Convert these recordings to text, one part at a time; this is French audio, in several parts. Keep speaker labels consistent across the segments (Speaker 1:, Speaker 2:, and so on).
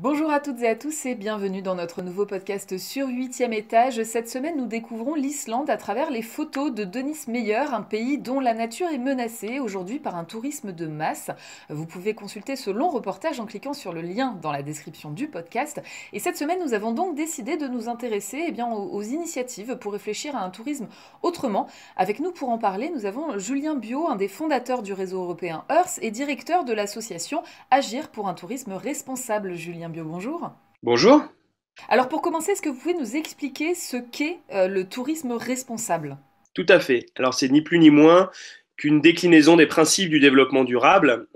Speaker 1: Bonjour à toutes et à tous et bienvenue dans notre nouveau podcast sur 8e étage. Cette semaine, nous découvrons l'Islande à travers les photos de Denis Meyer, un pays dont la nature est menacée aujourd'hui par un tourisme de masse. Vous pouvez consulter ce long reportage en cliquant sur le lien dans la description du podcast. Et cette semaine, nous avons donc décidé de nous intéresser aux initiatives pour réfléchir à un tourisme autrement. Avec nous pour en parler, nous avons Julien Biot, un des fondateurs du réseau européen Earth et directeur de l'association Agir pour un tourisme responsable. Julien Biot, bonjour.
Speaker 2: Bonjour.
Speaker 1: Alors pour commencer, est-ce que vous pouvez nous expliquer ce qu'est le tourisme responsable?
Speaker 2: Tout à fait. Alors, c'est ni plus ni moins qu'une déclinaison des principes du développement durable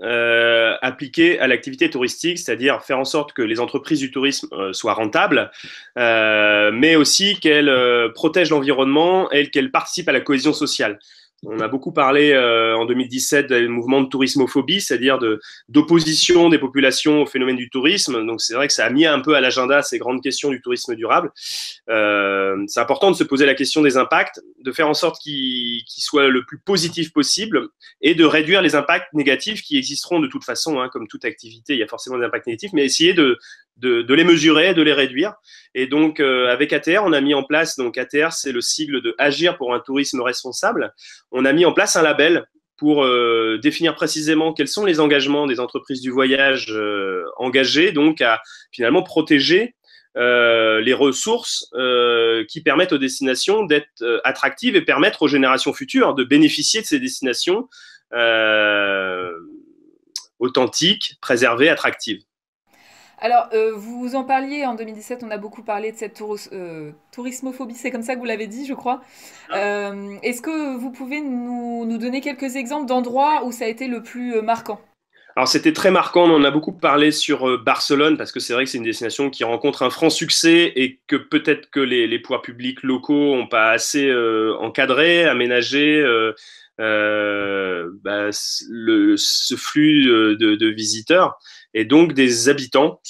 Speaker 2: appliqués à l'activité touristique, c'est-à-dire faire en sorte que les entreprises du tourisme soient rentables, mais aussi qu'elles protègent l'environnement et qu'elles participent à la cohésion sociale. On a beaucoup parlé en 2017 du mouvement de tourismophobie, c'est-à-dire d'opposition des populations au phénomène du tourisme. Donc c'est vrai que ça a mis un peu à l'agenda ces grandes questions du tourisme durable. C'est important de se poser la question des impacts, de faire en sorte qu'ils soient le plus positif possible et de réduire les impacts négatifs qui existeront de toute façon, hein, comme toute activité, il y a forcément des impacts négatifs, mais essayer de les mesurer, de les réduire. Et donc, avec ATR, on a mis en place, donc ATR, c'est le sigle de Agir pour un tourisme responsable. On a mis en place un label pour définir précisément quels sont les engagements des entreprises du voyage engagées, donc à finalement protéger les ressources qui permettent aux destinations d'être attractives et permettre aux générations futures de bénéficier de ces destinations authentiques, préservées, attractives.
Speaker 1: Alors, vous en parliez en 2017, on a beaucoup parlé de cette tourismophobie, c'est comme ça que vous l'avez dit, je crois. Est-ce que vous pouvez nous donner quelques exemples d'endroits où ça a été le plus marquant?
Speaker 2: Alors c'était très marquant, on en a beaucoup parlé sur Barcelone parce que c'est vrai que c'est une destination qui rencontre un franc succès et que peut-être que les pouvoirs publics locaux n'ont pas assez encadré, aménagé ce flux de visiteurs. Et donc des habitants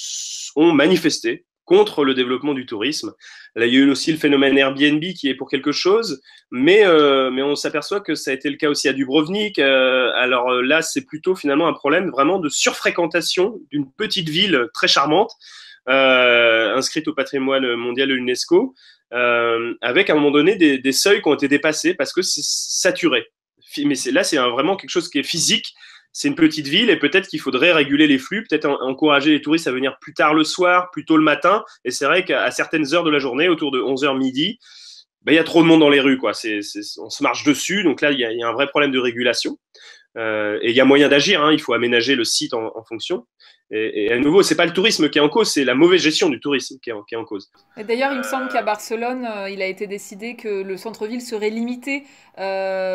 Speaker 2: ont manifesté contre le développement du tourisme. Là, il y a eu aussi le phénomène Airbnb qui est pour quelque chose, mais on s'aperçoit que ça a été le cas aussi à Dubrovnik. Alors là, c'est plutôt finalement un problème vraiment de surfréquentation d'une petite ville très charmante, inscrite au patrimoine mondial de l'UNESCO, avec à un moment donné des seuils qui ont été dépassés parce que c'est saturé. Mais là, c'est vraiment quelque chose qui est physique. C'est une petite ville et peut-être qu'il faudrait réguler les flux, peut-être encourager les touristes à venir plus tard le soir, plus tôt le matin. Et c'est vrai qu'à certaines heures de la journée, autour de 11h midi, ben, il y a trop de monde dans les rues, quoi. On se marche dessus, donc là, il y a un vrai problème de régulation. Et il y a moyen d'agir, hein, il faut aménager le site en fonction. Et à nouveau, c'est pas le tourisme qui est en cause, c'est la mauvaise gestion du tourisme qui est en cause.
Speaker 1: Et d'ailleurs, il me semble qu'à Barcelone, il a été décidé que le centre-ville serait limité, pas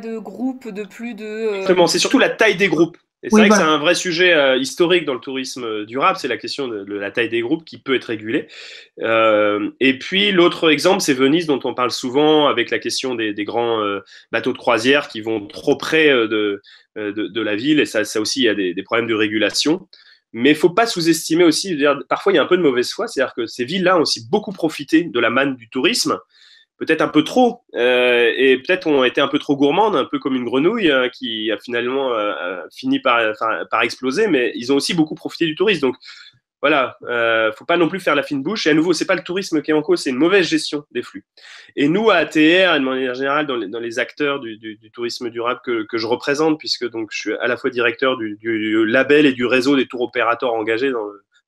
Speaker 1: de groupe de plus de...
Speaker 2: Exactement, c'est surtout la taille des groupes. Et c'est
Speaker 1: Oui,
Speaker 2: vrai que c'est
Speaker 1: voilà.
Speaker 2: un vrai sujet historique dans le tourisme durable, c'est la question de la taille des groupes qui peut être régulée. Et puis l'autre exemple, c'est Venise, dont on parle souvent avec la question des grands bateaux de croisière qui vont trop près de la ville. Et ça aussi, il y a des problèmes de régulation. Mais il ne faut pas sous-estimer aussi, parfois il y a un peu de mauvaise foi, c'est-à-dire que ces villes-là ont aussi beaucoup profité de la manne du tourisme, peut-être un peu trop, et peut-être ont été un peu trop gourmandes, un peu comme une grenouille qui a finalement fini par exploser, mais ils ont aussi beaucoup profité du tourisme. Donc voilà, faut pas non plus faire la fine bouche. Et à nouveau, c'est pas le tourisme qui est en cause, c'est une mauvaise gestion des flux. Et nous, à ATR, et de manière générale, dans les acteurs du tourisme durable que je représente, puisque donc je suis à la fois directeur du label et du réseau des tours opérateurs engagés dans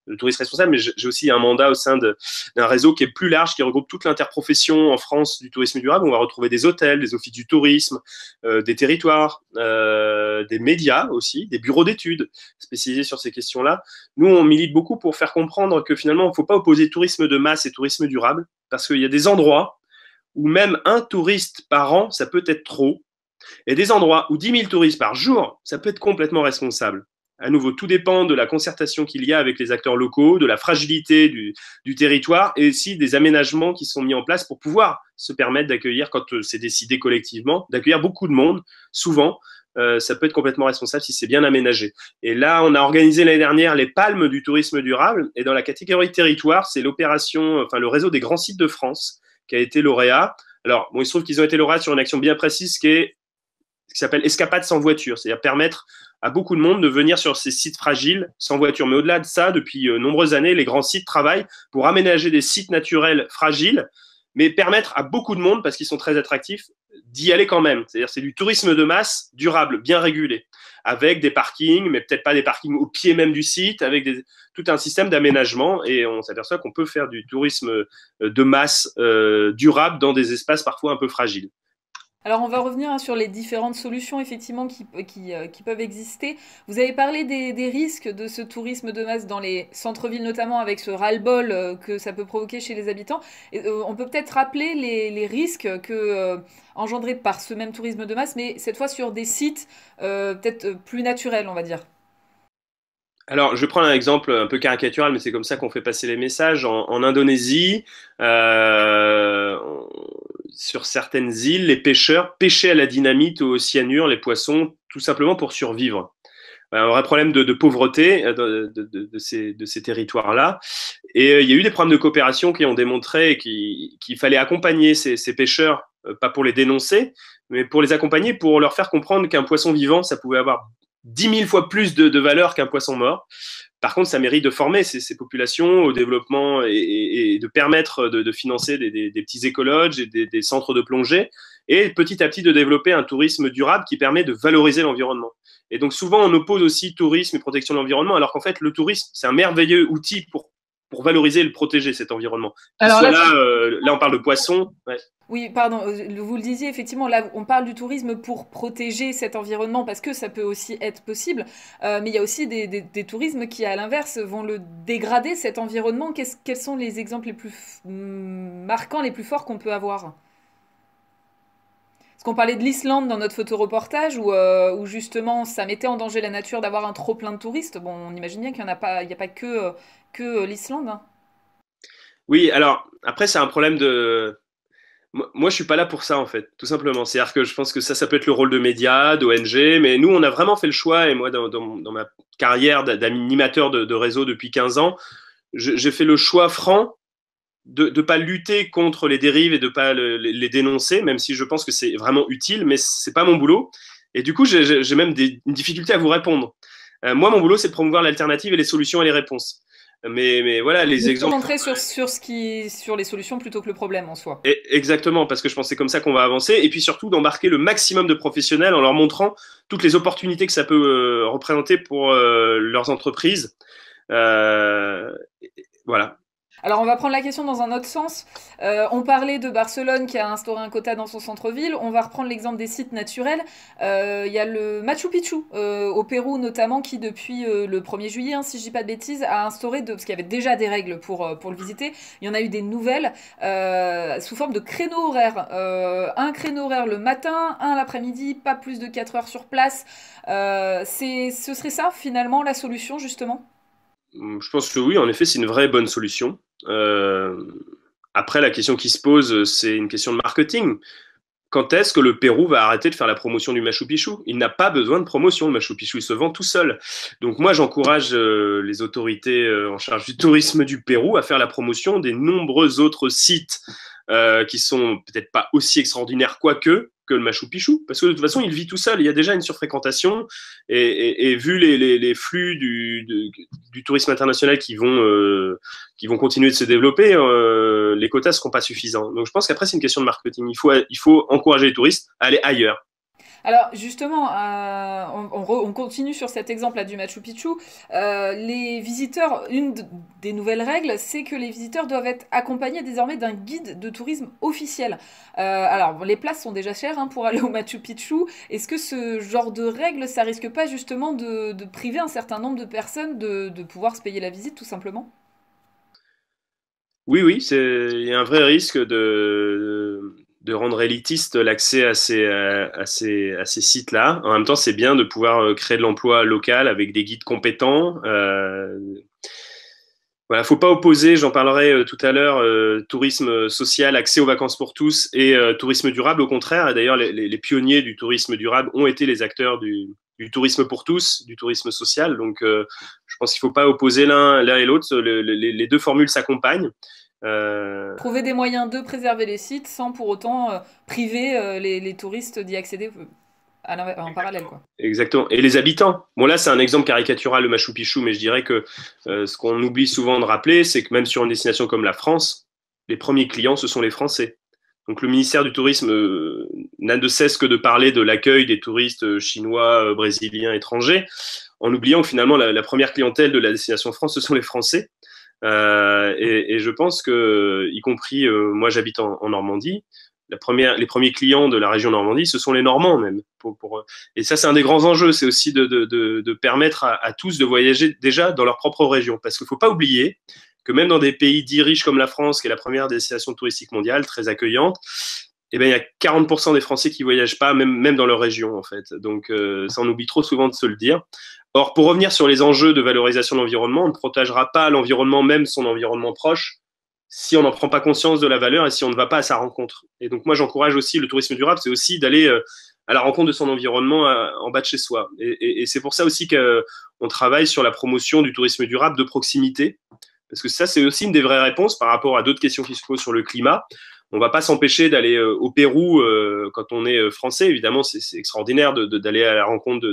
Speaker 2: le tourisme responsable, mais j'ai aussi un mandat au sein d'un réseau qui est plus large, qui regroupe toute l'interprofession en France du tourisme durable. On va retrouver des hôtels, des offices du tourisme, des territoires, des médias aussi, des bureaux d'études spécialisés sur ces questions-là. Nous, on milite beaucoup pour faire comprendre que finalement, il ne faut pas opposer tourisme de masse et tourisme durable, parce qu'il y a des endroits où même un touriste par an, ça peut être trop, et des endroits où 10 000 touristes par jour, ça peut être complètement responsable. À nouveau, tout dépend de la concertation qu'il y a avec les acteurs locaux, de la fragilité du territoire et aussi des aménagements qui sont mis en place pour pouvoir se permettre d'accueillir, quand c'est décidé collectivement, d'accueillir beaucoup de monde, souvent. Ça peut être complètement responsable si c'est bien aménagé. Et là, on a organisé l'année dernière les palmes du tourisme durable. Et dans la catégorie territoire, c'est le réseau des grands sites de France qui a été lauréat. Alors, bon, il se trouve qu'ils ont été lauréats sur une action bien précise qui s'appelle Escapade sans voiture, c'est-à-dire permettre à beaucoup de monde de venir sur ces sites fragiles sans voiture. Mais au-delà de ça, depuis nombreuses années, les grands sites travaillent pour aménager des sites naturels fragiles, mais permettre à beaucoup de monde, parce qu'ils sont très attractifs, d'y aller quand même. C'est-à-dire c'est du tourisme de masse durable, bien régulé, avec des parkings, mais peut-être pas des parkings au pied même du site, avec tout un système d'aménagement. Et on s'aperçoit qu'on peut faire du tourisme de masse durable dans des espaces parfois un peu fragiles.
Speaker 1: Alors on va revenir sur les différentes solutions effectivement qui peuvent exister. Vous avez parlé des risques de ce tourisme de masse dans les centres-villes notamment avec ce ras-le-bol que ça peut provoquer chez les habitants. Et, on peut peut-être rappeler les risques engendrés par ce même tourisme de masse, mais cette fois sur des sites peut-être plus naturels, on va dire.
Speaker 2: Alors, je vais prendre un exemple un peu caricatural, mais c'est comme ça qu'on fait passer les messages. En Indonésie, euh, sur certaines îles, les pêcheurs pêchaient à la dynamite ou au cyanure les poissons, tout simplement pour survivre. Un vrai problème de pauvreté de ces territoires-là. Et il y a eu des programmes de coopération qui ont démontré qu'il fallait accompagner ces pêcheurs, pas pour les dénoncer, mais pour les accompagner, pour leur faire comprendre qu'un poisson vivant, ça pouvait avoir 10 000 fois plus de valeur qu'un poisson mort. Par contre, ça mérite de former ces populations au développement et de permettre de financer des petits écologes et des centres de plongée et petit à petit de développer un tourisme durable qui permet de valoriser l'environnement. Et donc souvent, on oppose aussi tourisme et protection de l'environnement, alors qu'en fait, le tourisme, c'est un merveilleux outil pour valoriser et le protéger, cet environnement.
Speaker 1: Alors
Speaker 2: Là, on parle de poissons. Ouais.
Speaker 1: Oui, pardon, vous le disiez, effectivement, là, on parle du tourisme pour protéger cet environnement, parce que ça peut aussi être possible, mais il y a aussi des tourismes qui, à l'inverse, vont le dégrader, cet environnement. Quels sont les exemples les plus marquants, les plus forts qu'on peut avoir? Parce qu'on parlait de l'Islande dans notre photoreportage, où justement, ça mettait en danger la nature d'avoir un trop plein de touristes. Bon, on imagine bien qu'il n'y en a pas, il n'y a pas que l'Islande, hein.
Speaker 2: Oui, alors, après, c'est un problème de... Moi, je suis pas là pour ça, en fait, tout simplement. C'est-à-dire que je pense que ça peut être le rôle de médias, d'ONG, mais nous, on a vraiment fait le choix, et moi, dans ma carrière d'animateur de réseau depuis 15 ans, j'ai fait le choix franc de ne pas lutter contre les dérives et de ne pas les dénoncer, même si je pense que c'est vraiment utile, mais c'est pas mon boulot. Et du coup, j'ai même une difficulté à vous répondre. Moi, mon boulot, c'est de promouvoir l'alternative et les solutions et les réponses. Mais voilà, les exemples.
Speaker 1: Concentrer sur les solutions plutôt que le problème en soi.
Speaker 2: Exactement, parce que je pense que c'est comme ça qu'on va avancer. Et puis surtout, d'embarquer le maximum de professionnels en leur montrant toutes les opportunités que ça peut représenter pour leurs entreprises. Voilà.
Speaker 1: Alors on va prendre la question dans un autre sens. On parlait de Barcelone qui a instauré un quota dans son centre-ville. On va reprendre l'exemple des sites naturels. Il y a le Machu Picchu au Pérou notamment qui depuis le 1er juillet, hein, si je dis pas de bêtises, a instauré, parce qu'il y avait déjà des règles pour le visiter, il y en a eu des nouvelles sous forme de créneaux horaires. Un créneau horaire le matin, un l'après-midi, pas plus de 4 heures sur place. Ce serait ça finalement la solution justement?
Speaker 2: Je pense que oui, en effet, c'est une vraie bonne solution. Euh, Après, la question qui se pose, c'est une question de marketing. Quand est-ce que le Pérou va arrêter de faire la promotion du Machu Picchu? Il n'a pas besoin de promotion, le Machu Picchu, il se vend tout seul. Donc moi, j'encourage les autorités en charge du tourisme du Pérou à faire la promotion des nombreux autres sites qui sont peut-être pas aussi extraordinaires quoique que le Machu Picchu, parce que de toute façon, il vit tout seul. Il y a déjà une surfréquentation, et vu les flux du tourisme international qui vont continuer de se développer, les quotas ne seront pas suffisants. Donc je pense qu'après, c'est une question de marketing. Il faut encourager les touristes à aller ailleurs.
Speaker 1: Alors justement, on continue sur cet exemple-là du Machu Picchu. Les visiteurs, des nouvelles règles, c'est que les visiteurs doivent être accompagnés désormais d'un guide de tourisme officiel. Alors les places sont déjà chères hein, pour aller au Machu Picchu. Est-ce que ce genre de règles, ça risque pas justement de priver un certain nombre de personnes de pouvoir se payer la visite tout simplement?
Speaker 2: Oui, oui, il y a un vrai risque de rendre élitiste l'accès à ces sites-là. En même temps, c'est bien de pouvoir créer de l'emploi local avec des guides compétents. Voilà, faut pas opposer, j'en parlerai tout à l'heure, tourisme social, accès aux vacances pour tous et tourisme durable. Au contraire, et d'ailleurs, les pionniers du tourisme durable ont été les acteurs du tourisme pour tous, du tourisme social. Donc, je pense qu'il faut pas opposer l'un et l'autre. Les deux formules s'accompagnent.
Speaker 1: Trouver des moyens de préserver les sites sans pour autant priver les touristes d'y accéder. en parallèle, quoi.
Speaker 2: Exactement. Et les habitants. Bon, là, c'est un exemple caricatural, le Machu Picchu, mais je dirais que ce qu'on oublie souvent de rappeler, c'est que même sur une destination comme la France, les premiers clients, ce sont les Français. Donc, le ministère du Tourisme n'a de cesse que de parler de l'accueil des touristes chinois, brésiliens, étrangers, en oubliant que finalement, la première clientèle de la destination France, ce sont les Français. Et je pense que, y compris moi, j'habite en Normandie, les premiers clients de la région Normandie, ce sont les Normands même. Et ça, c'est un des grands enjeux, c'est aussi de permettre à tous de voyager déjà dans leur propre région. Parce qu'il ne faut pas oublier que même dans des pays dits riches comme la France, qui est la première destination touristique mondiale, très accueillante, eh ben, il y a 40% des Français qui ne voyagent pas, même dans leur région, en fait. Donc, ça, on oublie trop souvent de se le dire. Or, pour revenir sur les enjeux de valorisation de l'environnement, on ne protégera pas l'environnement, même son environnement proche, si on n'en prend pas conscience de la valeur et si on ne va pas à sa rencontre. Et donc moi, j'encourage aussi le tourisme durable, c'est aussi d'aller à la rencontre de son environnement en bas de chez soi. Et c'est pour ça aussi qu'on travaille sur la promotion du tourisme durable de proximité, parce que ça, c'est aussi une des vraies réponses par rapport à d'autres questions qui se posent sur le climat. On ne va pas s'empêcher d'aller au Pérou quand on est français. Évidemment, c'est extraordinaire d'aller à la rencontre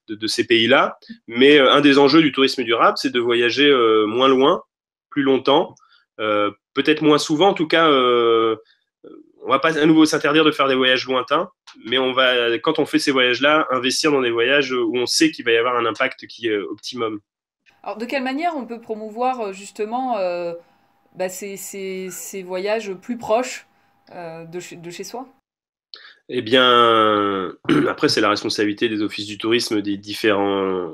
Speaker 2: de ces pays-là. Mais un des enjeux du tourisme durable, c'est de voyager moins loin, plus longtemps, peut-être moins souvent. En tout cas, on va pas à nouveau s'interdire de faire des voyages lointains, mais on va, quand on fait ces voyages-là, investir dans des voyages où on sait qu'il va y avoir un impact qui est optimum.
Speaker 1: Alors, de quelle manière on peut promouvoir justement ces voyages plus proches de chez soi?
Speaker 2: Eh bien, après, c'est la responsabilité des offices du tourisme des différents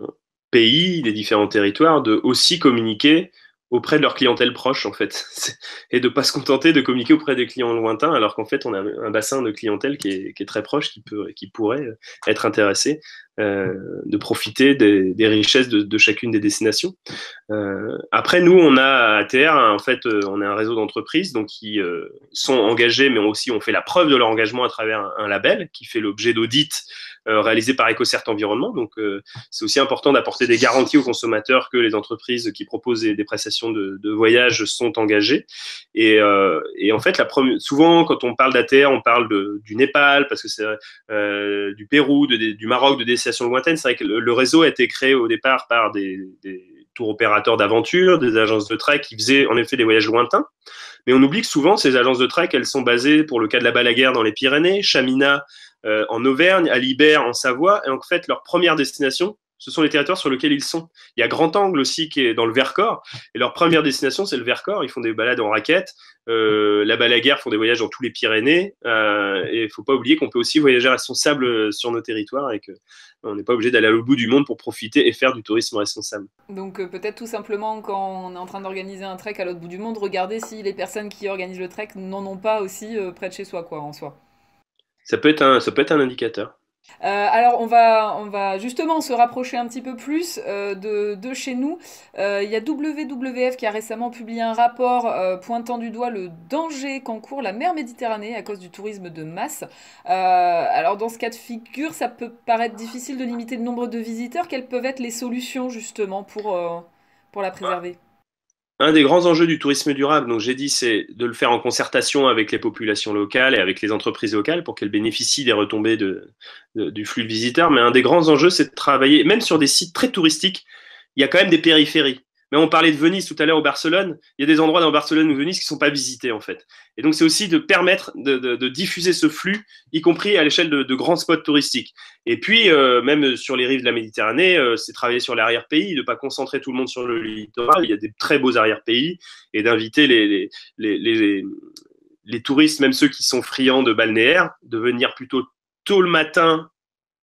Speaker 2: pays, des différents territoires, de aussi communiquer auprès de leur clientèle proche, en fait, et de pas se contenter de communiquer auprès des clients lointains, alors qu'en fait, on a un bassin de clientèle qui est très proche, qui pourrait être intéressé de profiter des richesses de chacune des destinations. Après, nous, on a à ATR, en fait, on est un réseau d'entreprises donc qui sont engagées, mais aussi on fait la preuve de leur engagement à travers un label qui fait l'objet d'audits réalisés par EcoCert Environnement. Donc, c'est aussi important d'apporter des garanties aux consommateurs que les entreprises qui proposent des prestations de voyage sont engagées. Et en fait, souvent, quand on parle d'ATR, on parle du Népal, parce que c'est du Pérou, du Maroc, de destinations lointaines. C'est vrai que le réseau a été créé au départ par des tour opérateurs d'aventure, des agences de trek qui faisaient en effet des voyages lointains. Mais on oublie que souvent, ces agences de trek, elles sont basées, pour le cas de la Balaguère, dans les Pyrénées, Chamina en Auvergne, Alibert en Savoie. Et en fait, leur première destination, ce sont les territoires sur lesquels ils sont. Il y a Grand Angle aussi qui est dans le Vercors. Et leur première destination, c'est le Vercors. Ils font des balades en raquette. La Balaguère font des voyages dans tous les Pyrénées. Et il ne faut pas oublier qu'on peut aussi voyager responsable sur nos territoires et qu'on n'est pas obligé d'aller à l'autre bout du monde pour profiter et faire du tourisme responsable.
Speaker 1: Donc peut-être tout simplement quand on est en train d'organiser un trek à l'autre bout du monde, regarder si les personnes qui organisent le trek n'en ont pas aussi près de chez soi, quoi, en soi.
Speaker 2: Ça peut être un indicateur.
Speaker 1: Alors on va justement se rapprocher un petit peu plus de chez nous. Il y a WWF qui a récemment publié un rapport pointant du doigt le danger qu'encourt la mer Méditerranée à cause du tourisme de masse. Alors dans ce cas de figure, ça peut paraître difficile de limiter le nombre de visiteurs. Quelles peuvent être les solutions justement pour la préserver?
Speaker 2: Un des grands enjeux du tourisme durable, donc j'ai dit, c'est de le faire en concertation avec les populations locales et avec les entreprises locales pour qu'elles bénéficient des retombées du flux de visiteurs. Mais un des grands enjeux, c'est de travailler, même sur des sites très touristiques, il y a quand même des périphéries. Mais on parlait de Venise tout à l'heure, au Barcelone. Il y a des endroits dans Barcelone ou Venise qui ne sont pas visités, en fait. Et donc, c'est aussi de permettre de diffuser ce flux, y compris à l'échelle de grands spots touristiques. Et puis, même sur les rives de la Méditerranée, c'est travailler sur l'arrière-pays, de ne pas concentrer tout le monde sur le littoral. Il y a des très beaux arrière-pays et d'inviter les touristes, même ceux qui sont friands de balnéaire, de venir plutôt tôt le matin,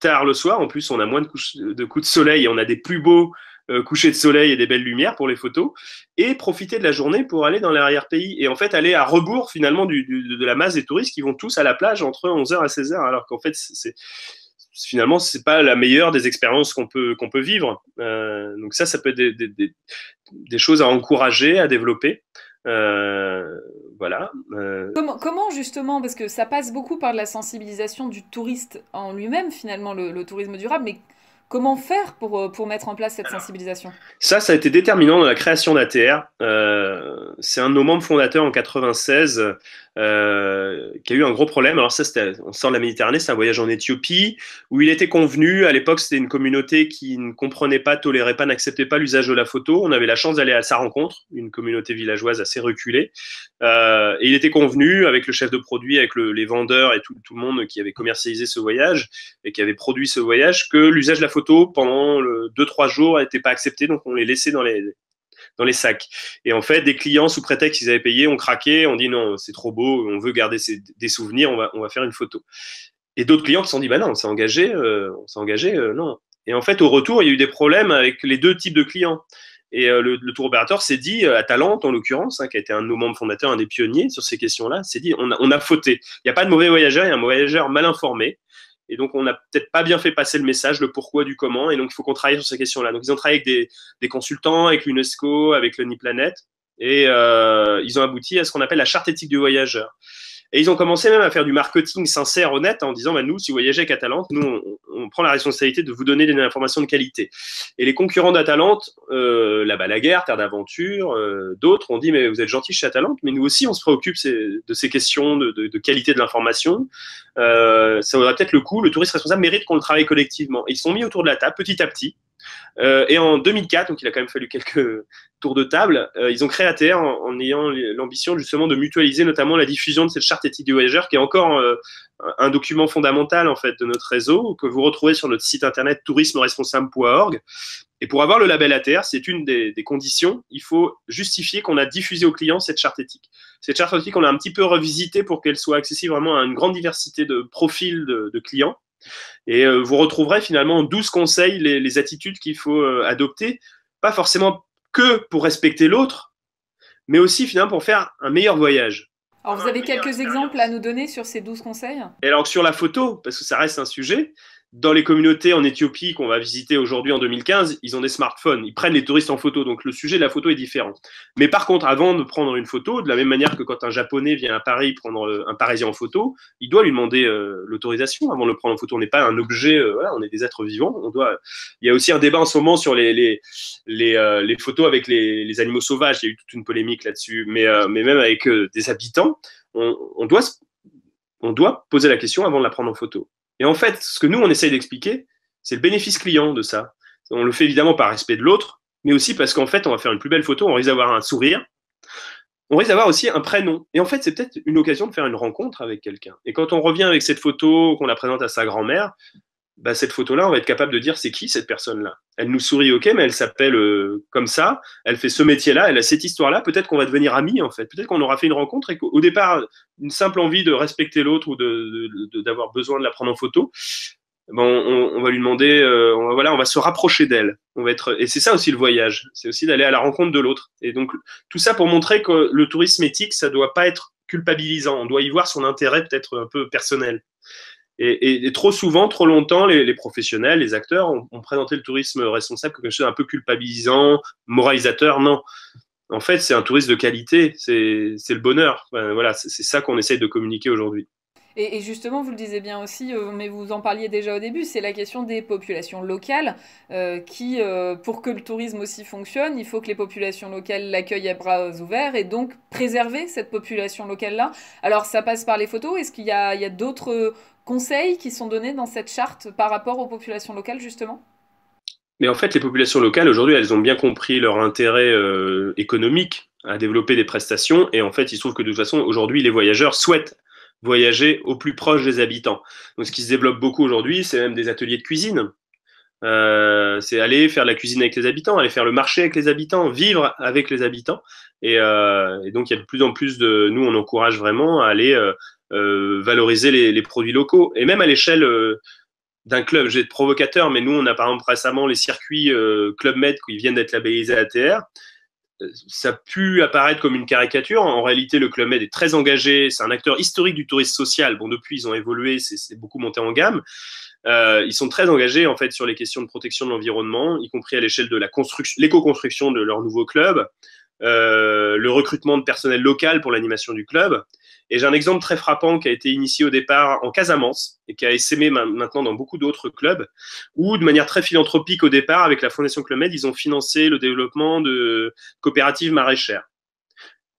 Speaker 2: tard le soir. En plus, on a moins de coups de soleil et on a des plus beaux coucher de soleil et des belles lumières pour les photos, et profiter de la journée pour aller dans l'arrière-pays et en fait aller à rebours finalement de la masse des touristes qui vont tous à la plage entre 11h et 16h, alors qu'en fait finalement c'est pas la meilleure des expériences qu'on peut vivre. Donc ça peut être des choses à encourager, à développer. Voilà.
Speaker 1: Comment justement, parce que ça passe beaucoup par la sensibilisation du touriste en lui-même finalement, le tourisme durable, mais Comment faire pour mettre en place cette sensibilisation?
Speaker 2: Ça a été déterminant dans la création d'ATR. C'est un de nos membres fondateurs en 96 qui a eu un gros problème. Alors ça, on sort de la Méditerranée, c'est un voyage en Éthiopie où il était convenu, à l'époque c'était une communauté qui ne comprenait pas, tolérait pas, n'acceptait pas l'usage de la photo. On avait la chance d'aller à sa rencontre, une communauté villageoise assez reculée. Et il était convenu avec le chef de produit, avec les vendeurs et tout le monde qui avait commercialisé ce voyage et qui avait produit ce voyage, que l'usage de la photo pendant 2-3 jours n'était pas accepté, donc on les laissait dans les sacs. Et en fait, des clients, sous prétexte qu'ils avaient payé, ont craqué, ont dit non, c'est trop beau, on veut garder des souvenirs, on va faire une photo. Et d'autres clients qui se sont dit, bah non, on s'est engagé, non. Et en fait, au retour, il y a eu des problèmes avec les deux types de clients. Et le tour opérateur s'est dit, à Talente en l'occurrence, qui a été un de nos membres fondateurs, un des pionniers sur ces questions-là, s'est dit, on a fauté. Il n'y a pas de mauvais voyageur, il y a un voyageur mal informé. Et donc, on n'a peut-être pas bien fait passer le message, le pourquoi du comment. Et donc, il faut qu'on travaille sur ces questions-là. Donc, ils ont travaillé avec des consultants, avec l'UNESCO, avec l'ONIPLANET. Et ils ont abouti à ce qu'on appelle la charte éthique du voyageur. Et ils ont commencé même à faire du marketing sincère, honnête, en disant, bah, nous, si vous voyagez avec Atalante, nous, on prend la responsabilité de vous donner des informations de qualité. Et les concurrents d'Atalante, la Balaguer, Terre d'Aventure, d'autres ont dit, mais vous êtes gentils chez Atalante, mais nous aussi, on se préoccupe de ces questions de qualité de l'information. Ça vaudrait peut-être le coup, le touriste responsable mérite qu'on le travaille collectivement. Et ils se sont mis autour de la table, petit à petit. Et en 2004, donc il a quand même fallu quelques tours de table, ils ont créé ATR en ayant l'ambition justement de mutualiser notamment la diffusion de cette charte éthique du voyageur, qui est encore un document fondamental en fait de notre réseau, que vous retrouvez sur notre site internet tourismeresponsable.org. Et pour avoir le label ATR, c'est une des conditions. Il faut justifier qu'on a diffusé aux clients cette charte éthique. Cette charte éthique, on l'a un petit peu revisitée pour qu'elle soit accessible vraiment à une grande diversité de profils de clients. Et vous retrouverez finalement 12 conseils, les attitudes qu'il faut adopter, pas forcément que pour respecter l'autre, mais aussi finalement pour faire un meilleur voyage.
Speaker 1: Alors, vous avez quelques exemples à nous donner sur ces 12 conseils?
Speaker 2: Et alors sur la photo, parce que ça reste un sujet, dans les communautés en Éthiopie qu'on va visiter aujourd'hui en 2015, ils ont des smartphones, ils prennent les touristes en photo, donc le sujet de la photo est différent. Mais par contre, avant de prendre une photo, de la même manière que quand un Japonais vient à Paris prendre un Parisien en photo, il doit lui demander l'autorisation avant de le prendre en photo. On n'est pas un objet, voilà, on est des êtres vivants. Il y a aussi un débat en ce moment sur les photos avec les animaux sauvages. Il y a eu toute une polémique là-dessus, mais même avec des habitants, on doit poser la question avant de la prendre en photo. Et en fait, ce que nous, on essaye d'expliquer, c'est le bénéfice client de ça. On le fait évidemment par respect de l'autre, mais aussi parce qu'en fait, on va faire une plus belle photo, on risque d'avoir un sourire, on risque d'avoir aussi un prénom. Et en fait, c'est peut-être une occasion de faire une rencontre avec quelqu'un. Et quand on revient avec cette photo, qu'on la présente à sa grand-mère, bah, cette photo-là, on va être capable de dire c'est qui cette personne-là. Elle nous sourit, ok, mais elle s'appelle comme ça, elle fait ce métier-là, elle a cette histoire-là, peut-être qu'on va devenir amis en fait, peut-être qu'on aura fait une rencontre et qu'au départ, une simple envie de respecter l'autre ou d'avoir besoin de la prendre en photo, bon, on va lui demander, on va se rapprocher d'elle. Et c'est ça aussi le voyage, c'est aussi d'aller à la rencontre de l'autre. Et donc tout ça pour montrer que le tourisme éthique, ça doit pas être culpabilisant, on doit y voir son intérêt peut-être un peu personnel. Et trop souvent, trop longtemps, les professionnels, les acteurs ont présenté le tourisme responsable comme quelque chose d'un peu culpabilisant, moralisateur. Non. En fait, c'est un tourisme de qualité, c'est le bonheur. Voilà, c'est ça qu'on essaye de communiquer aujourd'hui.
Speaker 1: Et justement, vous le disiez bien aussi, mais vous en parliez déjà au début, c'est la question des populations locales pour que le tourisme aussi fonctionne, il faut que les populations locales l'accueillent à bras ouverts et donc préserver cette population locale-là. Alors, ça passe par les photos. Est-ce qu'il y a d'autres conseils qui sont donnés dans cette charte par rapport aux populations locales, justement?
Speaker 2: Mais en fait, les populations locales, aujourd'hui, elles ont bien compris leur intérêt économique à développer des prestations. Et en fait, il se trouve que de toute façon, aujourd'hui, les voyageurs souhaitent voyager au plus proche des habitants. Donc, ce qui se développe beaucoup aujourd'hui, c'est même des ateliers de cuisine. C'est aller faire de la cuisine avec les habitants, aller faire le marché avec les habitants, vivre avec les habitants. Et donc, il y a de plus en plus nous, on encourage vraiment à aller valoriser les produits locaux. Et même à l'échelle d'un club, j'ai être provocateur, mais nous, on a par exemple récemment les circuits Club Med qui viennent d'être labellisés ATR. Ça a pu apparaître comme une caricature. En réalité, le Club Med est très engagé. C'est un acteur historique du tourisme social. Bon, depuis, ils ont évolué, c'est beaucoup monté en gamme. Ils sont très engagés en fait sur les questions de protection de l'environnement, y compris à l'échelle de l'éco-construction de leur nouveau club, le recrutement de personnel local pour l'animation du club. Et j'ai un exemple très frappant qui a été initié au départ en Casamance et qui a essaimé maintenant dans beaucoup d'autres clubs, où de manière très philanthropique au départ, avec la Fondation Club Med, ils ont financé le développement de coopératives maraîchères.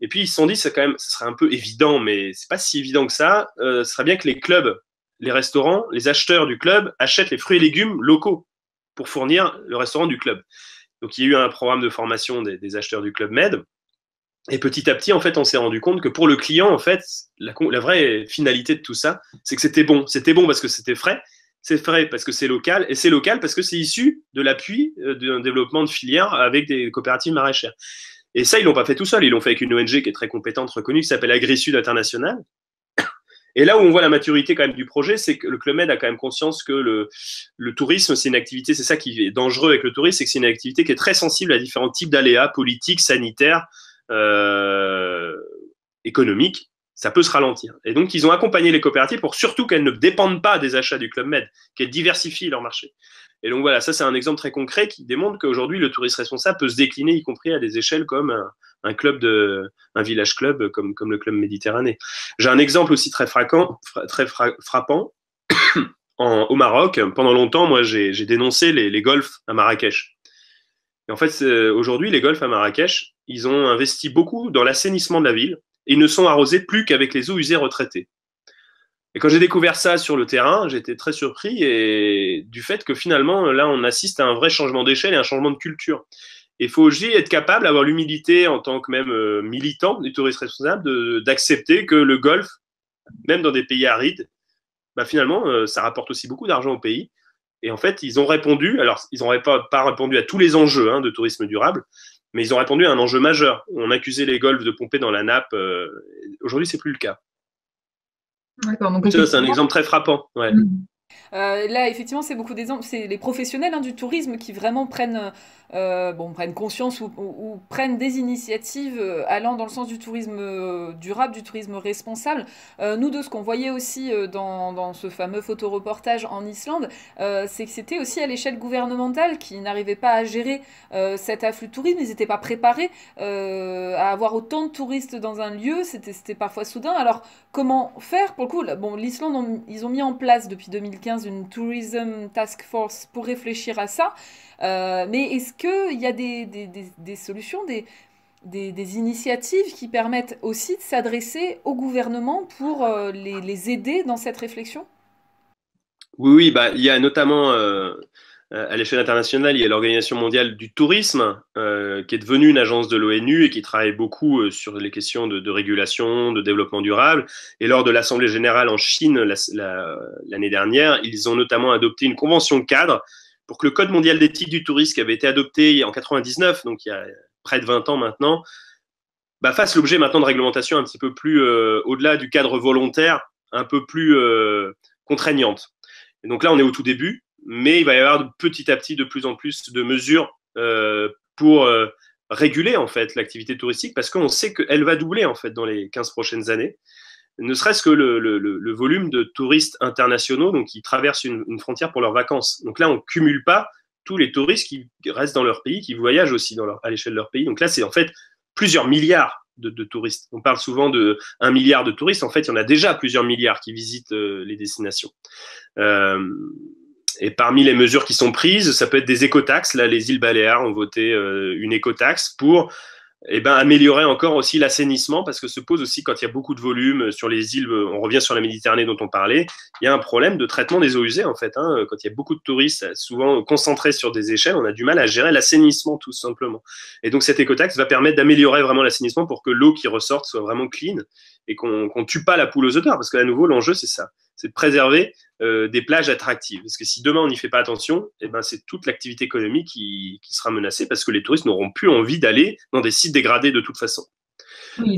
Speaker 2: Et puis ils se sont dit, ça serait un peu évident, mais c'est pas si évident que ça. Ce serait bien que les clubs, les restaurants, les acheteurs du club achètent les fruits et légumes locaux pour fournir le restaurant du club. Donc il y a eu un programme de formation des acheteurs du Club Med. Et petit à petit, en fait, on s'est rendu compte que pour le client, en fait, la vraie finalité de tout ça, c'est que c'était bon. C'était bon parce que c'était frais. C'est frais parce que c'est local. Et c'est local parce que c'est issu de l'appui d'un développement de filière avec des coopératives maraîchères. Et ça, ils l'ont pas fait tout seul. Ils l'ont fait avec une ONG qui est très compétente, reconnue, qui s'appelle AgriSud International. Et là où on voit la maturité quand même du projet, c'est que le Club Med a quand même conscience que le tourisme, c'est une activité, c'est ça qui est dangereux avec le tourisme, c'est que c'est une activité qui est très sensible à différents types d'aléas politiques, sanitaires, économiques. Ça peut se ralentir. Et donc, ils ont accompagné les coopératives pour surtout qu'elles ne dépendent pas des achats du Club Med, qu'elles diversifient leur marché. Et donc voilà, ça c'est un exemple très concret qui démontre qu'aujourd'hui, le tourisme responsable peut se décliner, y compris à des échelles comme un village club comme le Club Méditerranée. J'ai un exemple aussi très frappant. Au Maroc, pendant longtemps, moi, j'ai dénoncé les golfs à Marrakech. Et en fait, aujourd'hui, les golfs à Marrakech, ils ont investi beaucoup dans l'assainissement de la ville et ils ne sont arrosés plus qu'avec les eaux usées retraitées. Et quand j'ai découvert ça sur le terrain, j'étais très surpris du fait que finalement, là, on assiste à un vrai changement d'échelle et un changement de culture. Il faut aussi être capable, avoir l'humilité en tant que même militant du tourisme responsable, d'accepter que le golf, même dans des pays arides, bah finalement, ça rapporte aussi beaucoup d'argent au pays. Et en fait, ils ont répondu, alors ils n'auraient pas répondu à tous les enjeux de tourisme durable, mais ils ont répondu à un enjeu majeur. On accusait les golfs de pomper dans la nappe. Aujourd'hui, c'est plus le cas.
Speaker 1: D'accord, donc
Speaker 2: ça, c'est un exemple très frappant. Ouais.
Speaker 1: Là, effectivement, c'est beaucoup d'exemples. C'est les professionnels du tourisme qui vraiment prennent conscience ou prennent des initiatives allant dans le sens du tourisme durable, du tourisme responsable. Nous, de ce qu'on voyait aussi dans ce fameux photoreportage en Islande, c'est que c'était aussi à l'échelle gouvernementale qui n'arrivait pas à gérer cet afflux de tourisme. Ils n'étaient pas préparés à avoir autant de touristes dans un lieu. C'était parfois soudain. Alors, comment faire pour le coup? Bon, l'Islande, ils ont mis en place depuis 2015 une Tourism Task Force pour réfléchir à ça. Mais est-ce qu'il y a des solutions, des initiatives qui permettent aussi de s'adresser au gouvernement pour les aider dans cette réflexion?
Speaker 2: Oui, bah, il y a notamment à l'échelle internationale, il y a l'Organisation mondiale du tourisme qui est devenue une agence de l'ONU et qui travaille beaucoup sur les questions de régulation, de développement durable. Et lors de l'Assemblée générale en Chine l'année dernière, ils ont notamment adopté une convention cadre pour que le Code mondial d'éthique du tourisme qui avait été adopté en 99, donc il y a près de 20 ans maintenant, bah, fasse l'objet maintenant de réglementations un petit peu plus au-delà du cadre volontaire, un peu plus contraignante. Et donc là, on est au tout début, mais il va y avoir petit à petit de plus en plus de mesures pour réguler en fait l'activité touristique parce qu'on sait qu'elle va doubler en fait dans les 15 prochaines années. Ne serait-ce que le volume de touristes internationaux donc, qui traversent une frontière pour leurs vacances. Donc là, on ne cumule pas tous les touristes qui restent dans leur pays, qui voyagent aussi à l'échelle de leur pays. Donc là, c'est en fait plusieurs milliards de touristes. On parle souvent de 1 milliard de touristes. En fait, il y en a déjà plusieurs milliards qui visitent les destinations. Et parmi les mesures qui sont prises, ça peut être des écotaxes. Là, les îles Baléares ont voté une écotaxe pour améliorer encore aussi l'assainissement parce que se pose aussi quand il y a beaucoup de volume sur les îles, on revient sur la Méditerranée dont on parlait, il y a un problème de traitement des eaux usées en fait. Quand il y a beaucoup de touristes, souvent concentrés sur des échelles, on a du mal à gérer l'assainissement tout simplement. Et donc cette écotaxe va permettre d'améliorer vraiment l'assainissement pour que l'eau qui ressorte soit vraiment clean et qu'on tue pas la poule aux odeurs parce qu'à nouveau l'enjeu c'est ça, c'est de préserver des plages attractives. Parce que si demain on n'y fait pas attention, c'est toute l'activité économique qui sera menacée parce que les touristes n'auront plus envie d'aller dans des sites dégradés de toute façon. Oui,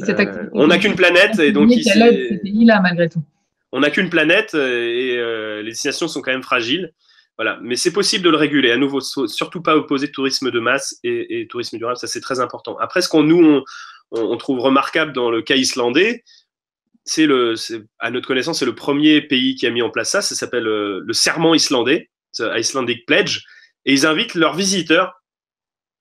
Speaker 2: on n'a qu'une planète et donc
Speaker 1: là malgré tout.
Speaker 2: On n'a qu'une planète et les destinations sont quand même fragiles. Voilà, mais c'est possible de le réguler. À nouveau, surtout pas opposer tourisme de masse et tourisme durable, ça c'est très important. Après, ce on trouve remarquable dans le cas islandais, à notre connaissance, c'est le premier pays qui a mis en place ça. Ça s'appelle le serment islandais, the Icelandic Pledge, et ils invitent leurs visiteurs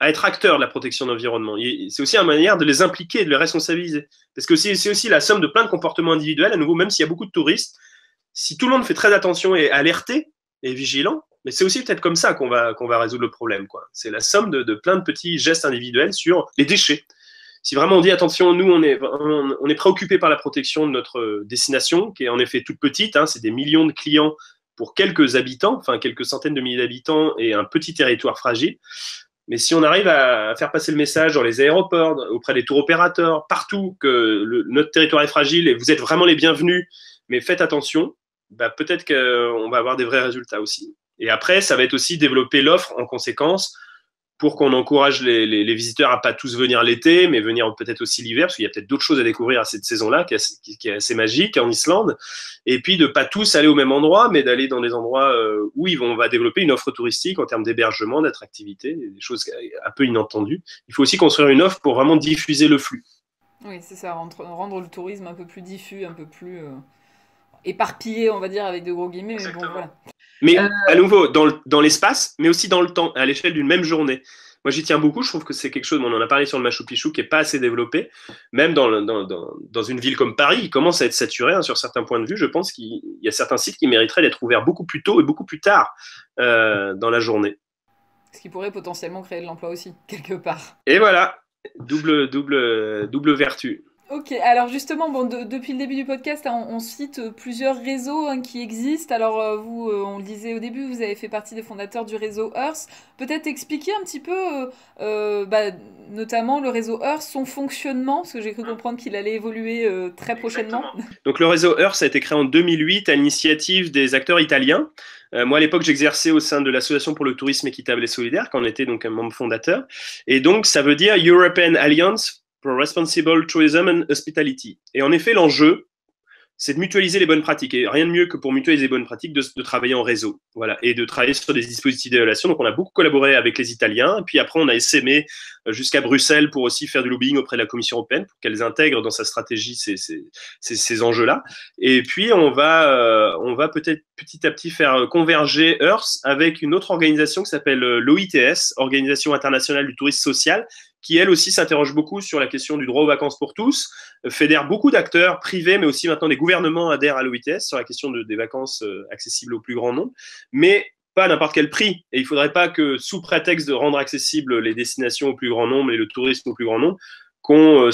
Speaker 2: à être acteurs de la protection de l'environnement. C'est aussi une manière de les impliquer et de les responsabiliser. Parce que c'est aussi la somme de plein de comportements individuels. À nouveau, même s'il y a beaucoup de touristes, si tout le monde fait très attention et est alerté et vigilant, mais c'est aussi peut-être comme ça qu'on va résoudre le problème, quoi. C'est la somme de plein de petits gestes individuels sur les déchets. Si vraiment on dit attention, nous on est préoccupé par la protection de notre destination, qui est en effet toute petite, hein, c'est des millions de clients pour quelques habitants, enfin quelques centaines de milliers d'habitants et un petit territoire fragile. Mais si on arrive à faire passer le message dans les aéroports, auprès des tours opérateurs, partout, que notre territoire est fragile et vous êtes vraiment les bienvenus, mais faites attention, bah, peut-être qu'on va avoir des vrais résultats aussi. Et après, ça va être aussi développer l'offre en conséquence pour qu'on encourage les visiteurs à pas tous venir l'été, mais venir peut-être aussi l'hiver, parce qu'il y a peut-être d'autres choses à découvrir à cette saison-là, qui est assez magique en Islande. Et puis de pas tous aller au même endroit, mais d'aller dans des endroits où on va développer une offre touristique en termes d'hébergement, d'attractivité, des choses un peu inattendues. Il faut aussi construire une offre pour vraiment diffuser le flux.
Speaker 1: Oui, c'est ça, rendre le tourisme un peu plus diffus, un peu plus éparpillé, on va dire, avec de gros guillemets. Mais bon, voilà.
Speaker 2: Mais à nouveau, dans l'espace, mais aussi dans le temps, à l'échelle d'une même journée. Moi, j'y tiens beaucoup. Je trouve que c'est quelque chose, on en a parlé sur le Machu Picchu, qui n'est pas assez développé. Même dans une ville comme Paris, il commence à être saturé hein, sur certains points de vue. Je pense qu'il y a certains sites qui mériteraient d'être ouverts beaucoup plus tôt et beaucoup plus tard dans la journée.
Speaker 1: Ce qui pourrait potentiellement créer de l'emploi aussi, quelque part.
Speaker 2: Et voilà, double vertu.
Speaker 1: Ok, alors justement, bon, depuis le début du podcast, hein, on cite plusieurs réseaux hein, qui existent. Alors vous, on le disait au début, vous avez fait partie des fondateurs du réseau Earth. Peut-être expliquer un petit peu, notamment le réseau Earth, son fonctionnement, parce que j'ai cru comprendre qu'il allait évoluer très prochainement.
Speaker 2: Exactement. Donc le réseau Earth a été créé en 2008 à l'initiative des acteurs italiens. Moi, à l'époque, j'exerçais au sein de l'Association pour le tourisme équitable et solidaire, quand on était donc un membre fondateur. Et donc, ça veut dire European Alliance for Responsible Tourism and Hospitality. Et en effet, l'enjeu, c'est de mutualiser les bonnes pratiques. Et rien de mieux que pour mutualiser les bonnes pratiques, de travailler en réseau. Voilà, et de travailler sur des dispositifs d'évaluation. Donc, on a beaucoup collaboré avec les Italiens. Et puis après, on a essaimé jusqu'à Bruxelles pour aussi faire du lobbying auprès de la Commission européenne pour qu'elles intègrent dans sa stratégie ces enjeux-là. Et puis, on va peut-être petit à petit faire converger Earth avec une autre organisation qui s'appelle l'OITS, Organisation internationale du tourisme social, qui elle aussi s'interroge beaucoup sur la question du droit aux vacances pour tous, fédère beaucoup d'acteurs privés, mais aussi maintenant des gouvernements adhèrent à l'OITS sur la question des vacances accessibles au plus grand nombre, mais pas à n'importe quel prix. Et il ne faudrait pas que, sous prétexte de rendre accessibles les destinations au plus grand nombre et le tourisme au plus grand nombre, qu'on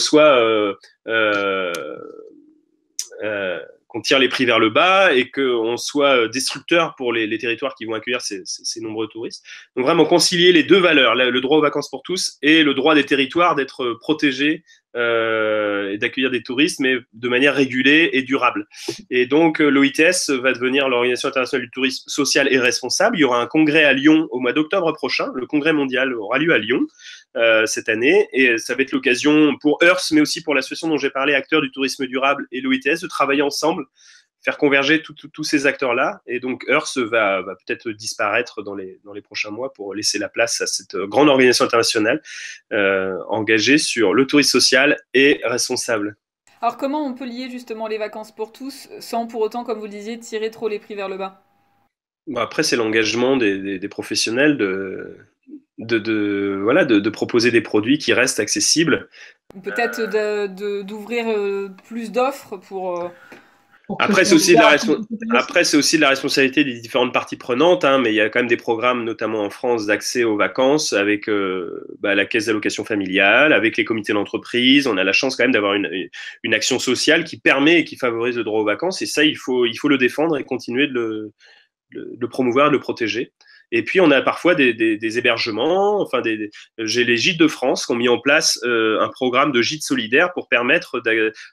Speaker 2: qu'on tire les prix vers le bas et qu'on soit destructeur pour les territoires qui vont accueillir ces nombreux touristes. Donc vraiment concilier les deux valeurs, le droit aux vacances pour tous et le droit des territoires d'être protégés et d'accueillir des touristes, mais de manière régulée et durable. Et donc l'OITS va devenir l'Organisation internationale du tourisme social et responsable. Il y aura un congrès à Lyon au mois d'octobre prochain. Le congrès mondial aura lieu à Lyon cette année, et ça va être l'occasion pour Earth, mais aussi pour l'association dont j'ai parlé, acteurs du tourisme durable, et l'OITS, de travailler ensemble, faire converger tous ces acteurs-là. Et donc Earth va peut-être disparaître dans les prochains mois pour laisser la place à cette grande organisation internationale engagée sur le tourisme social et responsable.
Speaker 1: Alors comment on peut lier justement les vacances pour tous sans pour autant, comme vous le disiez, tirer trop les prix vers le bas?
Speaker 2: Bon, après, c'est l'engagement des professionnels de proposer des produits qui restent accessibles.
Speaker 1: Peut-être d'ouvrir plus d'offres pour
Speaker 2: Après, c'est aussi de la responsabilité des différentes parties prenantes, hein, mais il y a quand même des programmes, notamment en France, d'accès aux vacances avec la caisse d'allocation familiale, avec les comités d'entreprise. On a la chance quand même d'avoir une action sociale qui permet et qui favorise le droit aux vacances. Et ça, il faut le défendre et continuer de le promouvoir, de le protéger. Et puis, on a parfois des hébergements. Enfin, j'ai les Gîtes de France qui ont mis en place un programme de gîtes solidaires pour permettre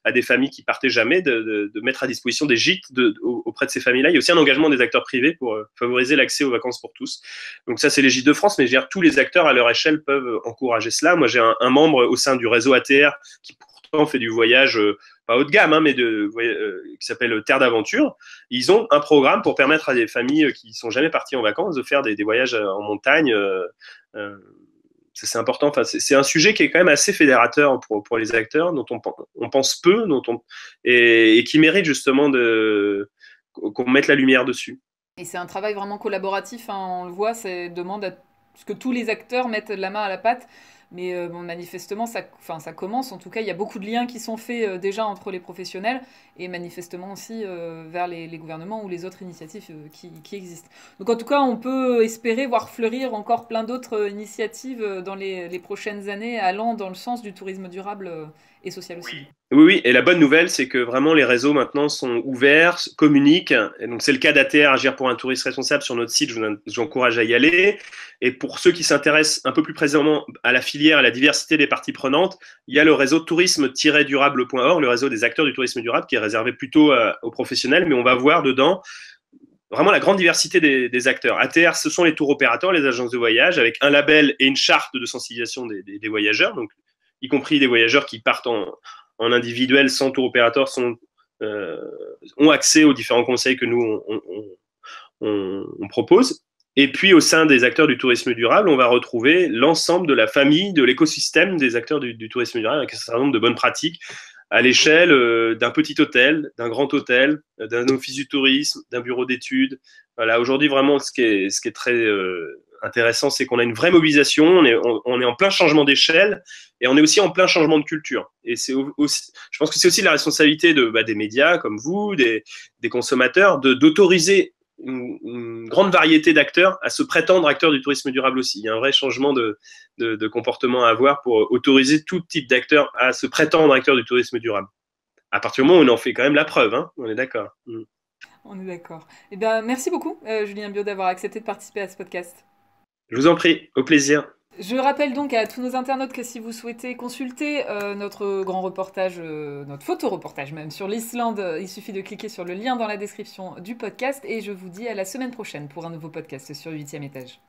Speaker 2: à des familles qui partaient jamais de mettre à disposition des gîtes auprès de ces familles-là. Il y a aussi un engagement des acteurs privés pour favoriser l'accès aux vacances pour tous. Donc ça, c'est les Gîtes de France, mais je veux dire, tous les acteurs à leur échelle peuvent encourager cela. Moi, j'ai un membre au sein du réseau ATR qui pourtant fait du voyage pas haut de gamme, hein, mais qui s'appelle Terre d'Aventure. Ils ont un programme pour permettre à des familles qui ne sont jamais parties en vacances de faire des voyages en montagne. C'est important. Enfin, c'est un sujet qui est quand même assez fédérateur pour les acteurs, dont on pense peu, et qui mérite justement qu'on mette la lumière dessus.
Speaker 1: Et c'est un travail vraiment collaboratif, hein, on le voit, ça demande à puisque tous les acteurs mettent la main à la pâte. Mais bon, manifestement, ça commence. En tout cas, il y a beaucoup de liens qui sont faits déjà entre les professionnels et manifestement aussi vers les gouvernements ou les autres initiatives qui existent. Donc en tout cas, on peut espérer voir fleurir encore plein d'autres initiatives dans les prochaines années allant dans le sens du tourisme durable et social aussi.
Speaker 2: Oui, oui, et la bonne nouvelle, c'est que vraiment les réseaux maintenant sont ouverts, communiquent. Et donc c'est le cas d'ATR, Agir pour un tourisme responsable sur notre site, je vous encourage à y aller. Et pour ceux qui s'intéressent un peu plus précisément à la filière, à la diversité des parties prenantes, il y a le réseau tourisme-durable.org, le réseau des acteurs du tourisme durable, qui est réservé plutôt aux professionnels, mais on va voir dedans vraiment la grande diversité des acteurs. ATR, ce sont les tours opérateurs, les agences de voyage, avec un label et une charte de sensibilisation des voyageurs, donc y compris des voyageurs qui partent en individuel sans tour opérateur ont accès aux différents conseils que nous on propose. Et puis au sein des acteurs du tourisme durable, on va retrouver l'ensemble de la famille, de l'écosystème des acteurs du tourisme durable, avec un certain nombre de bonnes pratiques à l'échelle d'un petit hôtel, d'un grand hôtel, d'un office du tourisme, d'un bureau d'études. Voilà, aujourd'hui vraiment ce qui est très intéressant, c'est qu'on a une vraie mobilisation, on est en plein changement d'échelle et on est aussi en plein changement de culture. Et c'est aussi, je pense que c'est aussi la responsabilité des médias comme vous, des consommateurs, d'autoriser une grande variété d'acteurs à se prétendre acteurs du tourisme durable aussi. Il y a un vrai changement de comportement à avoir pour autoriser tout type d'acteurs à se prétendre acteurs du tourisme durable. À partir du moment où on en fait quand même la preuve, hein, on est d'accord.
Speaker 1: On est d'accord. Eh bien, merci beaucoup, Julien Bio, d'avoir accepté de participer à ce podcast.
Speaker 2: Je vous en prie, au plaisir.
Speaker 1: Je rappelle donc à tous nos internautes que si vous souhaitez consulter notre grand reportage, notre photo-reportage même sur l'Islande, il suffit de cliquer sur le lien dans la description du podcast et je vous dis à la semaine prochaine pour un nouveau podcast sur 8e étage.